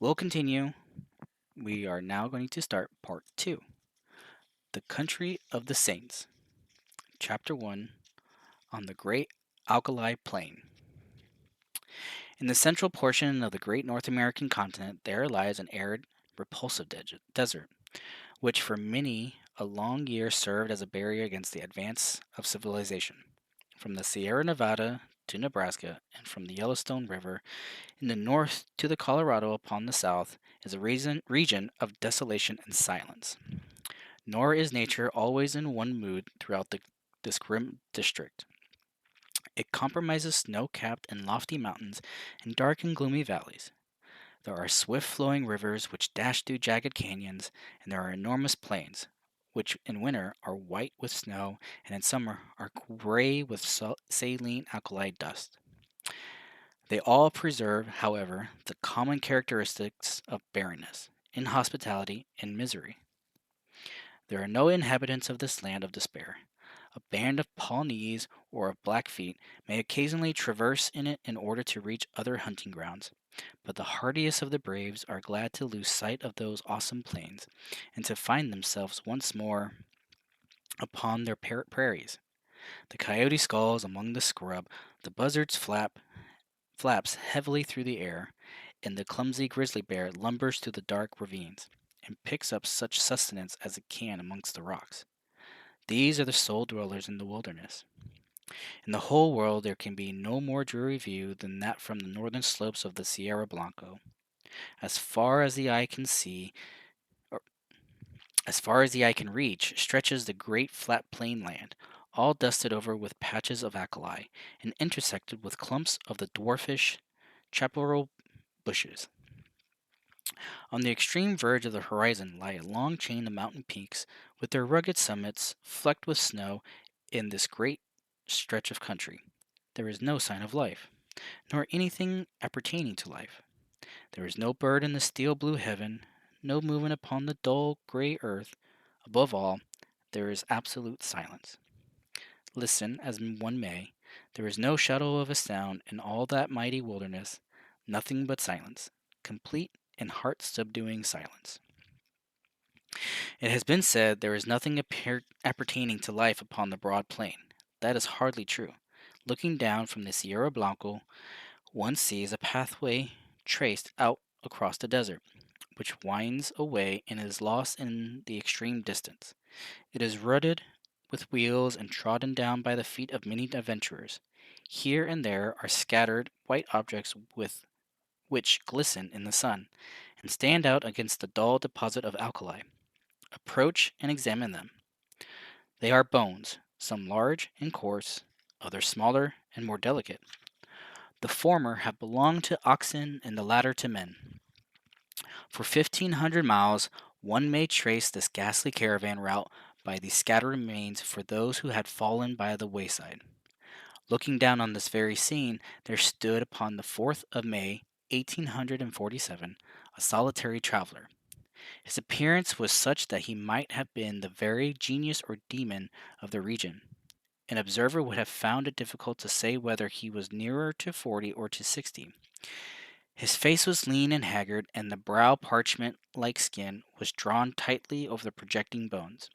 We'll continue. We are now going to start part 2, The Country of the Saints, chapter 1, on the Great Alkali Plain. In the central portion of the great North American continent, there lies an arid, repulsive desert, which for many a long year served as a barrier against the advance of civilization. From the Sierra Nevada to Nebraska, and from the Yellowstone River in the north to the Colorado upon the south, is a region of desolation and silence. Nor is nature always in one mood throughout this grim district. It compromises snow-capped and lofty mountains and dark and gloomy valleys. There are swift-flowing rivers which dash through jagged canyons, and there are enormous plains, which in winter are white with snow and in summer are gray with saline alkali dust. They all preserve, however, the common characteristics of barrenness, inhospitality, and misery. There are no inhabitants of this land of despair. A band of Pawnees or of Blackfeet may occasionally traverse in it in order to reach other hunting grounds, but the hardiest of the braves are glad to lose sight of those awesome plains, and to find themselves once more upon their prairies. The coyote skulls among the scrub, the buzzard's flaps heavily through the air, and the clumsy grizzly bear lumbers through the dark ravines, and picks up such sustenance as it can amongst the rocks. These are the sole dwellers in the wilderness. In the whole world there can be no more dreary view than that from the northern slopes of the Sierra Blanco. As far as the eye can see, or as far as the eye can reach, stretches the great flat plain land, all dusted over with patches of alkali, and intersected with clumps of the dwarfish chaparral bushes. On the extreme verge of the horizon lie a long chain of mountain peaks, with their rugged summits flecked with snow. In this great stretch of country there is no sign of life, nor anything appertaining to life. There is no bird in the steel blue heaven, no movement upon the dull gray earth. Above all, there is absolute silence. Listen as one may, there is no shadow of a sound in all that mighty wilderness, nothing but silence, complete and heart-subduing silence. It has been said there is nothing appertaining to life upon the broad plain. That is hardly true. Looking down from the Sierra Blanco, one sees a pathway traced out across the desert, which winds away and is lost in the extreme distance. It is rutted with wheels and trodden down by the feet of many adventurers. Here and there are scattered white objects which glisten in the sun, and stand out against the dull deposit of alkali. Approach and examine them. They are bones, some large and coarse, others smaller and more delicate. The former have belonged to oxen and the latter to men. For 1,500 miles one may trace this ghastly caravan route by these scattered remains for those who had fallen by the wayside. Looking down on this very scene, there stood upon the 4th of May, 1847, a solitary traveler. His appearance was such that he might have been the very genius or demon of the region. An observer would have found it difficult to say whether he was nearer to 40 or to 60. His face was lean and haggard, and the brow parchment-like skin was drawn tightly over the projecting bones.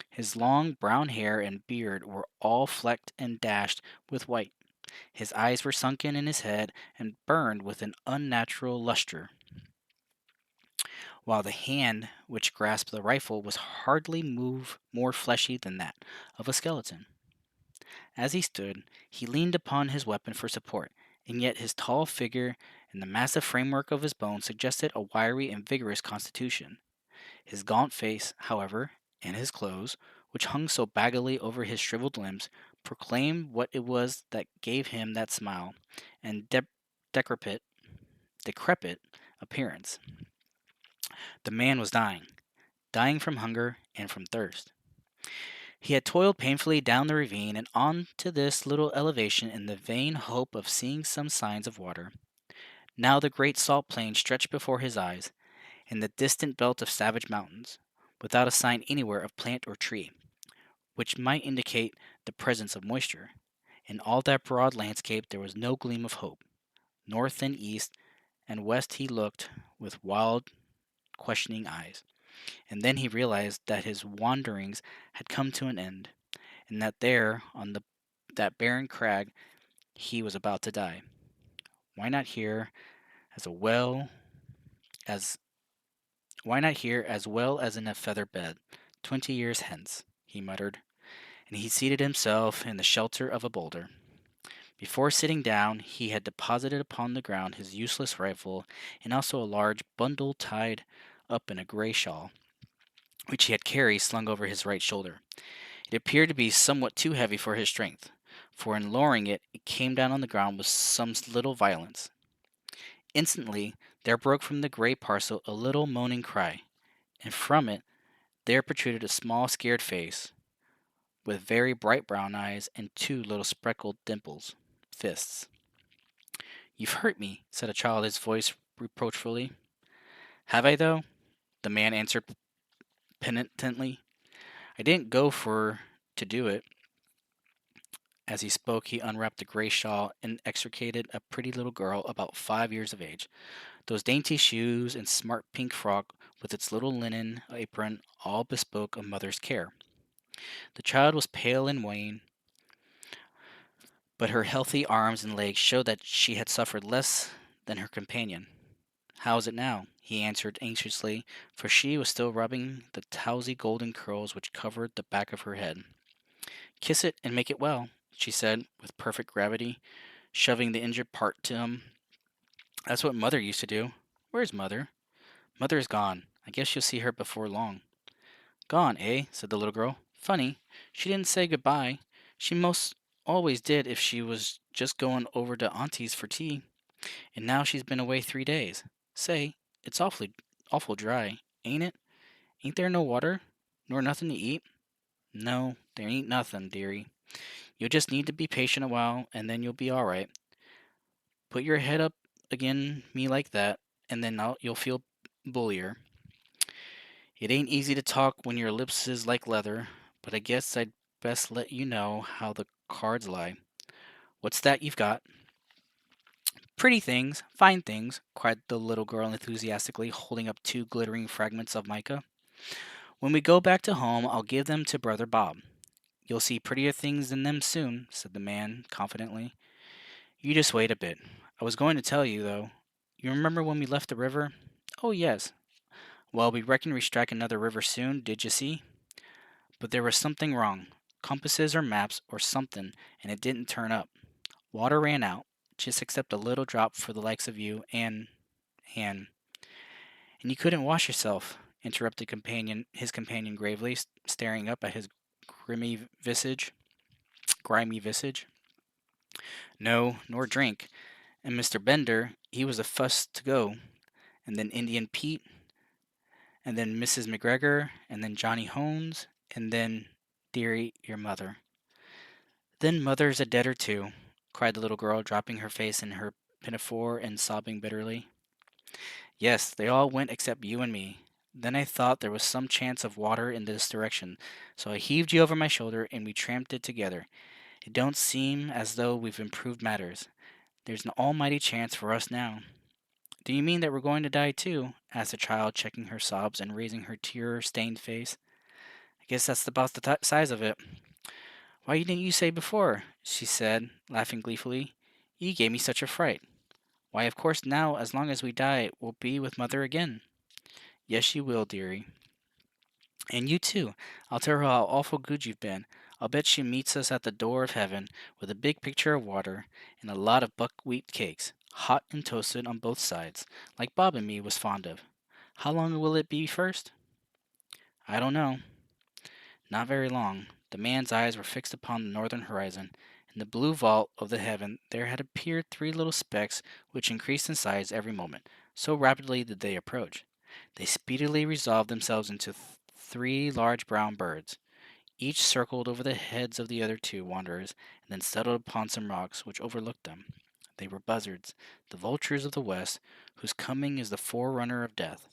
His long brown hair and beard were all flecked and dashed with white. His eyes were sunken in his head and burned with an unnatural lustre, while the hand which grasped the rifle was hardly more fleshy than that of a skeleton. As he stood, he leaned upon his weapon for support, and yet his tall figure and the massive framework of his bones suggested a wiry and vigorous constitution. His gaunt face, however, and his clothes, which hung so baggily over his shriveled limbs, proclaimed what it was that gave him that smile and decrepit, decrepit appearance. The man was dying from hunger and from thirst. He had toiled painfully down the ravine and on to this little elevation in the vain hope of seeing some signs of water. Now the great salt plain stretched before his eyes, and the distant belt of savage mountains, without a sign anywhere of plant or tree, which might indicate the presence of moisture. In all that broad landscape there was no gleam of hope. North and east and west he looked with wild, questioning eyes. And then he realized that his wanderings had come to an end, and that there, on that barren crag, he was about to die. Why not here as well as why not here as well as in a feather bed, 20 years hence? He muttered, and he seated himself in the shelter of a boulder. Before sitting down, he had deposited upon the ground his useless rifle and also a large bundle tied up in a gray shawl, which he had carried slung over his right shoulder. It appeared to be somewhat too heavy for his strength, for in lowering it, it came down on the ground with some little violence. Instantly, there broke from the gray parcel a little moaning cry, and from it there protruded a small scared face, with very bright brown eyes and two little speckled dimples, fists. "You've hurt me," said a childish voice reproachfully. "Have I, though?" the man answered penitently. "I didn't go for to do it." As he spoke, he unwrapped the gray shawl and extricated a pretty little girl about 5 years of age. Those dainty shoes and smart pink frock, with its little linen apron, all bespoke a mother's care. The child was pale and wan, but her healthy arms and legs showed that she had suffered less than her companion. "How is it now?" he answered anxiously, for she was still rubbing the towsy golden curls which covered the back of her head. "Kiss it and make it well," she said, with perfect gravity, shoving the injured part to him. "That's what Mother used to do." "Where's Mother?" "Mother is gone. I guess you'll see her before long." "Gone, eh?" said the little girl. "Funny. She didn't say good-bye. She most always did if she was just going over to Auntie's for tea. And now she's been away 3 days. Say, it's awful dry, ain't it? Ain't there no water? Nor nothing to eat?" "No, there ain't nothing, dearie. You'll just need to be patient a while, and then you'll be all right. Put your head up agin me like that, and then you'll feel bullier. It ain't easy to talk when your lips is like leather, but I guess I'd best let you know how the cards lie. What's that you've got?" "Pretty things, fine things," cried the little girl enthusiastically, holding up two glittering fragments of mica. "When we go back to home, I'll give them to Brother Bob." "You'll see prettier things than them soon," said the man confidently. "You just wait a bit. I was going to tell you, though. You remember when we left the river?" "Oh, yes." "Well, we reckon we strike another river soon, did you see? But there was something wrong. Compasses or maps or something, and it didn't turn up. Water ran out, just except a little drop for the likes of you and "And you couldn't wash yourself," interrupted his companion gravely, staring up at his grimy visage. "No, nor drink. And Mr. Bender, he was the fust to go, and then Indian Pete, and then Mrs. McGregor, and then Johnny Hones, and then, dearie, your mother." "Then mother's a deader too," cried the little girl, dropping her face in her pinafore and sobbing bitterly. "Yes, they all went except you and me. Then I thought there was some chance of water in this direction, so I heaved you over my shoulder and we tramped it together. It don't seem as though we've improved matters. There's an almighty chance for us now." "Do you mean that we're going to die too?" asked the child, checking her sobs and raising her tear-stained face. "I guess that's about the size of it." "Why didn't you say before?" she said, laughing gleefully. "You gave me such a fright. Why, of course now, as long as we die, we'll be with Mother again." "Yes, you will, dearie. And you too. I'll tell her how awful good you've been. I'll bet she meets us at the door of heaven with a big pitcher of water and a lot of buckwheat cakes, hot and toasted on both sides, like Bob and me was fond of. How long will it be first?" "I don't know." Not very long. The man's eyes were fixed upon the northern horizon. In the blue vault of the heaven there had appeared three little specks which increased in size every moment, so rapidly did they approach. They speedily resolved themselves into three large brown birds. Each circled over the heads of the other two wanderers, and then settled upon some rocks which overlooked them. They were buzzards, the vultures of the west, whose coming is the forerunner of death.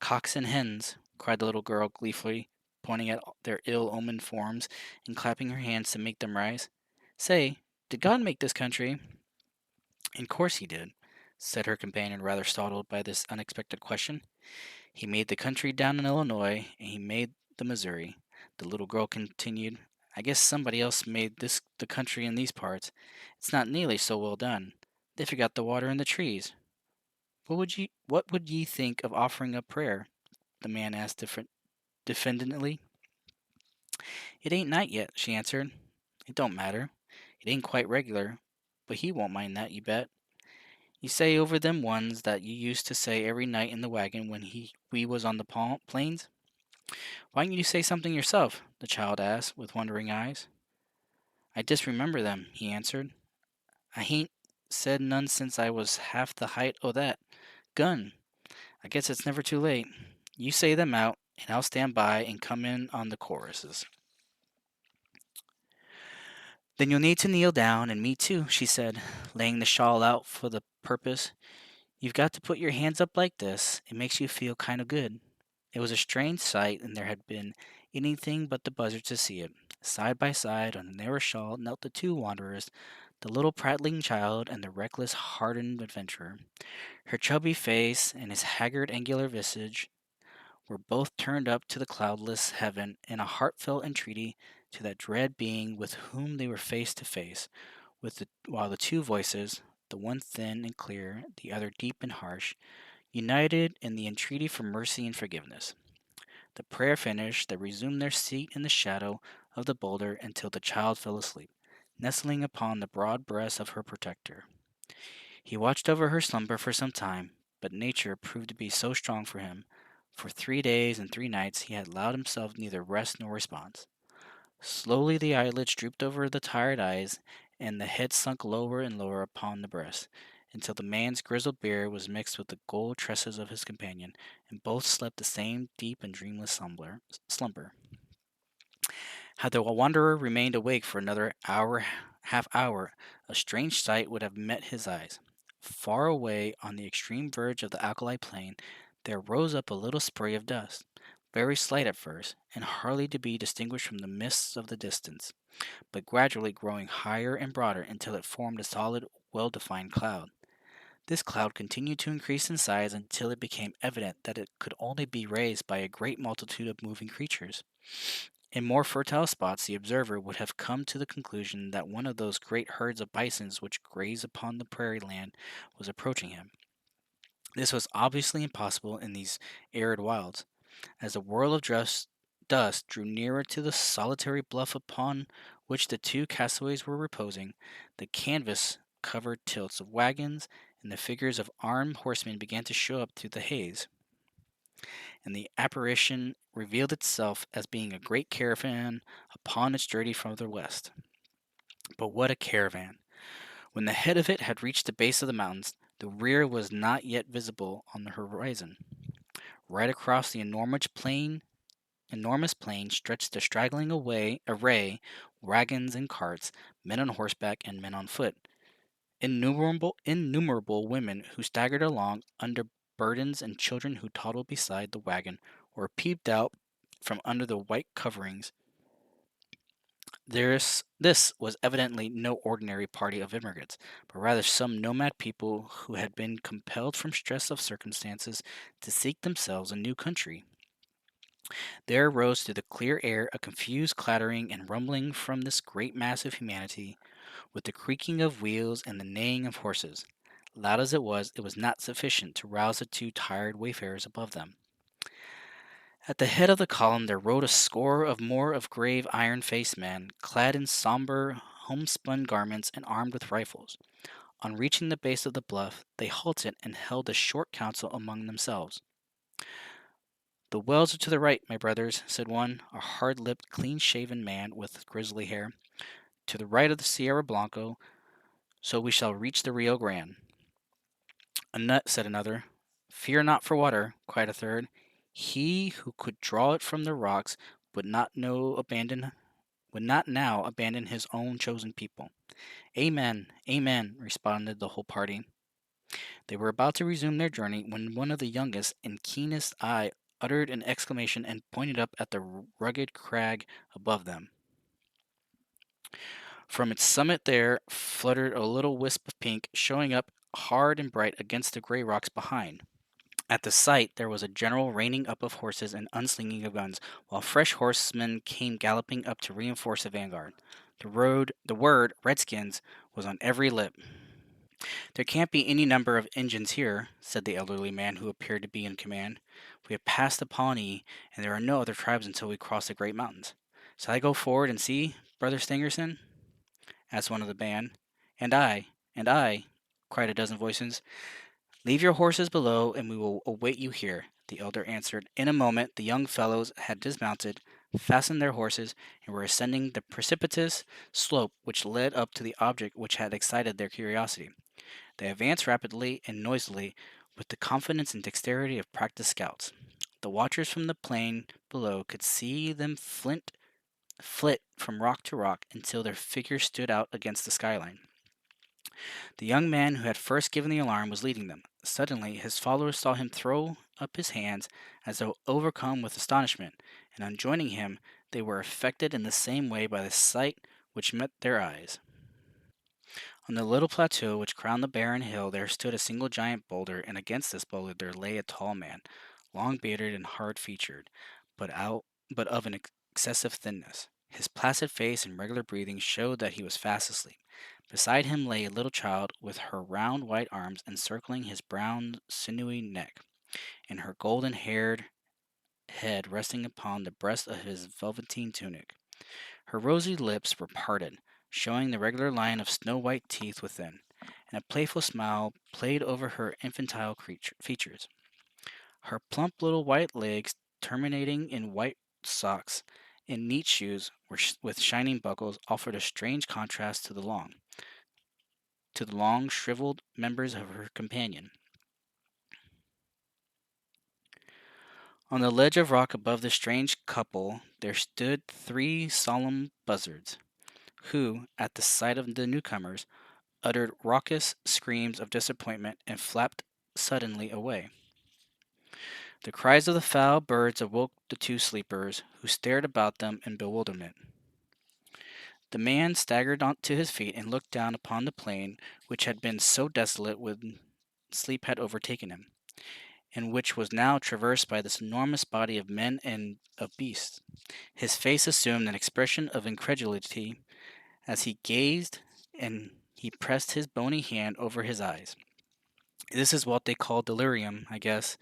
"Cocks and hens!" cried the little girl gleefully, pointing at their ill-omened forms and clapping her hands to make them rise. "Say, did God make this country?" "In course he did. said her companion, rather startled by this unexpected question. He made the country down in Illinois, and he made the Missouri. The little girl continued. I guess somebody else made this the country in these parts. It's not nearly so well done. They forgot the water and the trees. What would ye think of offering up prayer? The man asked diffidently. It ain't night yet, she answered. It don't matter. It ain't quite regular, but he won't mind that, you bet. You say over them ones that you used to say every night in the wagon when we was on the plains? Why don't you say something yourself? The child asked, with wondering eyes. I disremember them, he answered. I hain't said none since I was half the height o' that gun. I guess it's never too late. You say them out, and I'll stand by and come in on the choruses. Then you'll need to kneel down, and me too, she said, laying the shawl out for the purpose. You've got to put your hands up like this. It makes you feel kind of good. It was a strange sight, and there had been anything but the buzzards to see it. Side by side on the narrow shawl knelt the two wanderers, the little prattling child and the reckless, hardened adventurer. Her chubby face and his haggard, angular visage were both turned up to the cloudless heaven in a heartfelt entreaty to that dread being with whom they were face to face, while the two voices, the one thin and clear, the other deep and harsh, united in the entreaty for mercy and forgiveness. The prayer finished, they resumed their seat in the shadow of the boulder until the child fell asleep, nestling upon the broad breast of her protector. He watched over her slumber for some time, but nature proved to be so strong for him. For 3 days and 3 nights he had allowed himself neither rest nor response. Slowly the eyelids drooped over the tired eyes, and the head sunk lower and lower upon the breast, until the man's grizzled beard was mixed with the gold tresses of his companion, and both slept the same deep and dreamless slumber. Had the wanderer remained awake for another half hour, a strange sight would have met his eyes. Far away on the extreme verge of the alkali plain, there rose up a little spray of dust, very slight at first, and hardly to be distinguished from the mists of the distance, but gradually growing higher and broader until it formed a solid, well defined cloud. This cloud continued to increase in size until it became evident that it could only be raised by a great multitude of moving creatures. In more fertile spots, the observer would have come to the conclusion that one of those great herds of bisons which graze upon the prairie land was approaching him. This was obviously impossible in these arid wilds. As the whirl of dust drew nearer to the solitary bluff upon which the two castaways were reposing, the canvas covered tilts of wagons and the figures of armed horsemen began to show up through the haze, and the apparition revealed itself as being a great caravan upon its journey from the west. But what a caravan! When the head of it had reached the base of the mountains, the rear was not yet visible on the horizon. Right across the enormous plain stretched the straggling array, wagons and carts, men on horseback and men on foot, innumerable women who staggered along under burdens and children who toddled beside the wagon or peeped out from under the white coverings. This was evidently no ordinary party of immigrants, but rather some nomad people who had been compelled from stress of circumstances to seek themselves a new country. There arose through the clear air a confused clattering and rumbling from this great mass of humanity, with the creaking of wheels and the neighing of horses. Loud as it was not sufficient to rouse the two tired wayfarers above them. At the head of the column there rode a score of more of grave iron-faced men, clad in somber homespun garments and armed with rifles. On reaching the base of the bluff, they halted and held a short council among themselves. The wells are to the right, my brothers, said one, a hard-lipped, clean-shaven man with grizzly hair. To the right of the Sierra Blanco, so we shall reach the Rio Grande. A nut, said another. Fear not for water, cried a third. He who could draw it from the rocks would not now abandon his own chosen people. Amen, amen, responded the whole party. They were about to resume their journey when one of the youngest and keenest eye uttered an exclamation and pointed up at the rugged crag above them. From its summit there fluttered a little wisp of pink, showing up hard and bright against the gray rocks behind. At the sight there was a general reining up of horses and unslinging of guns, while fresh horsemen came galloping up to reinforce the vanguard. The word "Redskins" was on every lip. "There can't be any number of Injuns here," said the elderly man who appeared to be in command. "We have passed the Pawnee, and there are no other tribes until we cross the great mountains." "Shall I go forward and see, Brother Stangerson?" asked one of the band. And I," cried a dozen voices. "Leave your horses below, and we will await you here," the elder answered. In a moment the young fellows had dismounted, fastened their horses, and were ascending the precipitous slope which led up to the object which had excited their curiosity. They advanced rapidly and noisily, with the confidence and dexterity of practiced scouts. The watchers from the plain below could see them flit from rock to rock until their figures stood out against the skyline. The young man who had first given the alarm was leading them. Suddenly his followers saw him throw up his hands as though overcome with astonishment, and on joining him they were affected in the same way by the sight which met their eyes. On the little plateau which crowned the barren hill there stood a single giant boulder, and against this boulder there lay a tall man, long bearded and hard featured, but of an excessive thinness. His placid face and regular breathing showed that he was fast asleep. Beside him lay a little child, with her round white arms encircling his brown sinewy neck, and her golden haired head resting upon the breast of his velveteen tunic. Her rosy lips were parted, showing the regular line of snow-white teeth within, and a playful smile played over her infantile features. Her plump little white legs, terminating in white socks and neat shoes with shining buckles, offered a strange contrast to the long, shriveled members of her companion. On the ledge of rock above the strange couple there stood three solemn buzzards, who, at the sight of the newcomers, uttered raucous screams of disappointment and flapped suddenly away. The cries of the foul birds awoke the two sleepers, who stared about them in bewilderment. The man staggered on to his feet and looked down upon the plain, which had been so desolate when sleep had overtaken him, and which was now traversed by this enormous body of men and of beasts. His face assumed an expression of incredulity as he gazed, and he pressed his bony hand over his eyes. "This is what they call delirium, I guess,"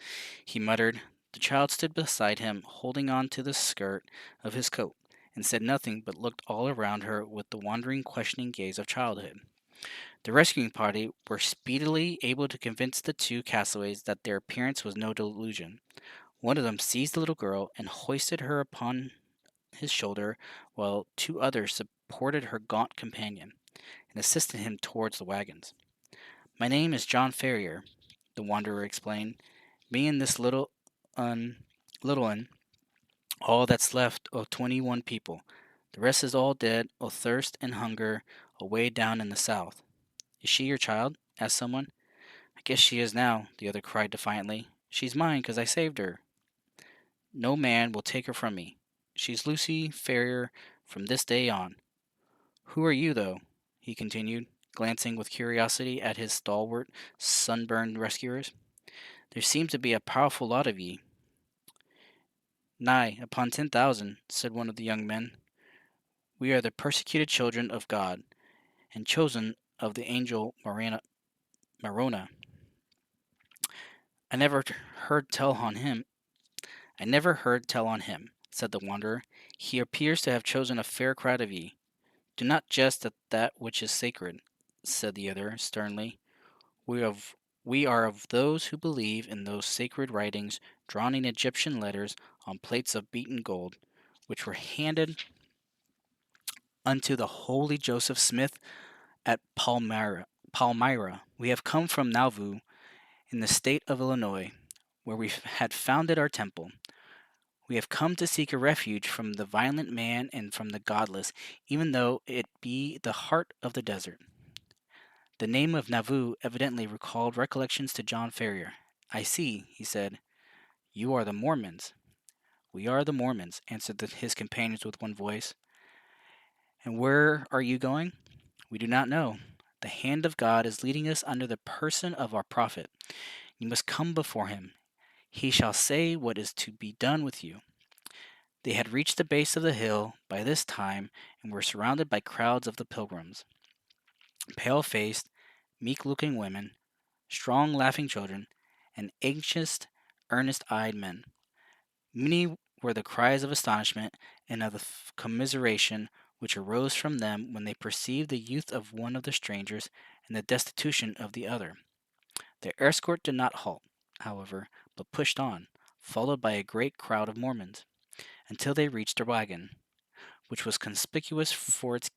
he muttered. The child stood beside him, holding on to the skirt of his coat, and said nothing, but looked all around her with the wandering, questioning gaze of childhood. The rescuing party were speedily able to convince the two castaways that their appearance was no delusion. One of them seized the little girl and hoisted her upon his shoulder, while two others supported her gaunt companion, and assisted him towards the wagons. "My name is John Ferrier," the wanderer explained. "Me and this un, little un, all that's left o' 21 people. The rest is all dead o' thirst and hunger away down in the south." "Is she your child?" asked someone. "I guess she is now," the other cried defiantly. "She's mine 'cause I saved her. No man will take her from me. She's Lucy Ferrier from this day on. Who are you, though?" he continued, glancing with curiosity at his stalwart, sunburned rescuers. "There seems to be a powerful lot of ye." "Nigh upon 10,000," said one of the young men. "We are the persecuted children of God, and chosen of the angel Morona. I never heard tell on him. I never heard tell on him," said the wanderer. "He appears to have chosen a fair crowd of ye." "Do not jest at that which is sacred," said the other sternly. We are of those who believe in those sacred writings drawn in Egyptian letters on plates of beaten gold, which were handed unto the holy Joseph Smith at Palmyra. We have come from Nauvoo, in the state of Illinois, where we had founded our temple. We have come to seek a refuge from the violent man and from the godless, even though it be the heart of the desert." The name of Nauvoo evidently recalled recollections to John Ferrier. "I see," he said. "You are the Mormons." "We are the Mormons," answered his companions with one voice. "And where are you going?" "We do not know." The hand of God is leading us under the person of our prophet. You must come before him. He shall say what is to be done with you." They had reached the base of the hill by this time and were surrounded by crowds of the pilgrims, pale faced, meek looking women, strong laughing children, and anxious, earnest eyed men. Many were the cries of astonishment and of the commiseration which arose from them when they perceived the youth of one of the strangers and the destitution of the other. Their escort did not halt, however, but pushed on, followed by a great crowd of Mormons, until they reached their wagon, which was conspicuous for its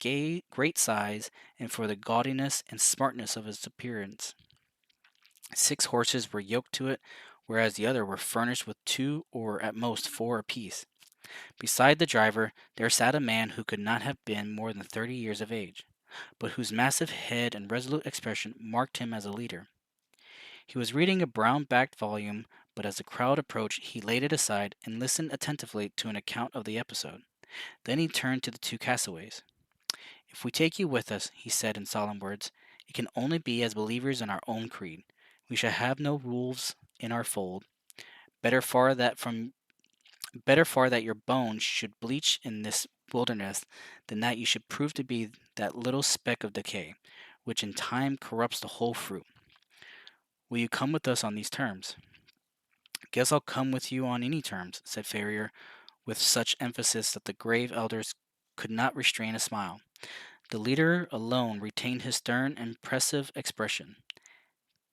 great size and for the gaudiness and smartness of its appearance. 6 horses were yoked to it, whereas the other were furnished with 2 or at most 4 apiece. Beside the driver there sat a man who could not have been more than 30 years of age, but whose massive head and resolute expression marked him as a leader. He was reading a brown-backed volume, but as the crowd approached he laid it aside and listened attentively to an account of the episode. Then he turned to the 2 castaways. "If we take you with us," he said in solemn words, "it can only be as believers in our own creed. We shall have no wolves in our fold. Better far that your bones should bleach in this wilderness than that you should prove to be that little speck of decay, which in time corrupts the whole fruit. Will you come with us on these terms?" "Guess I'll come with you on any terms," said Ferrier, with such emphasis that the grave elders could not restrain a smile. The leader alone retained his stern, impressive expression.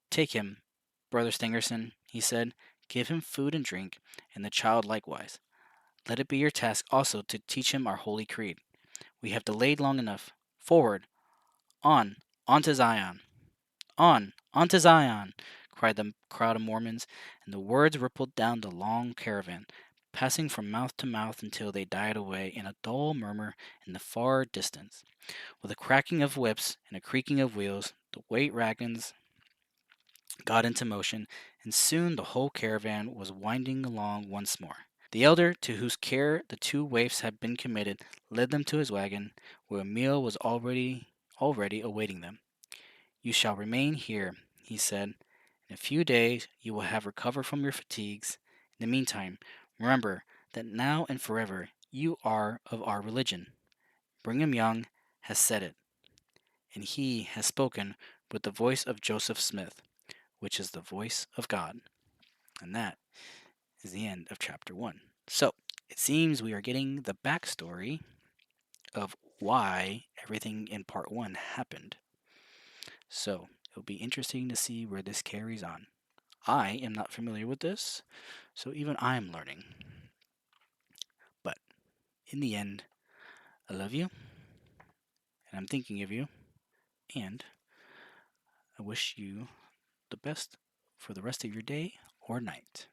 "Take him, Brother Stangerson," he said. "Give him food and drink, and the child likewise. Let it be your task also to teach him our holy creed. We have delayed long enough. Forward! On to Zion! On to Zion!" cried the crowd of Mormons, and the words rippled down the long caravan, passing from mouth to mouth until they died away in a dull murmur in the far distance. With a cracking of whips and a creaking of wheels, the weight wagons got into motion, and soon the whole caravan was winding along once more. The elder to whose care the 2 waifs had been committed led them to his wagon, where a meal was already awaiting them. "You shall remain here," he said. "In a few days you will have recovered from your fatigues. In the meantime, remember that now and forever you are of our religion. Brigham Young has said it, and he has spoken with the voice of Joseph Smith, which is the voice of God." And that is the end of chapter 1. So, it seems we are getting the backstory of why everything in part 1 happened. So, it'll be interesting to see where this carries on. I am not familiar with this, so even I'm learning. But in the end, I love you, and I'm thinking of you, and I wish you the best for the rest of your day or night.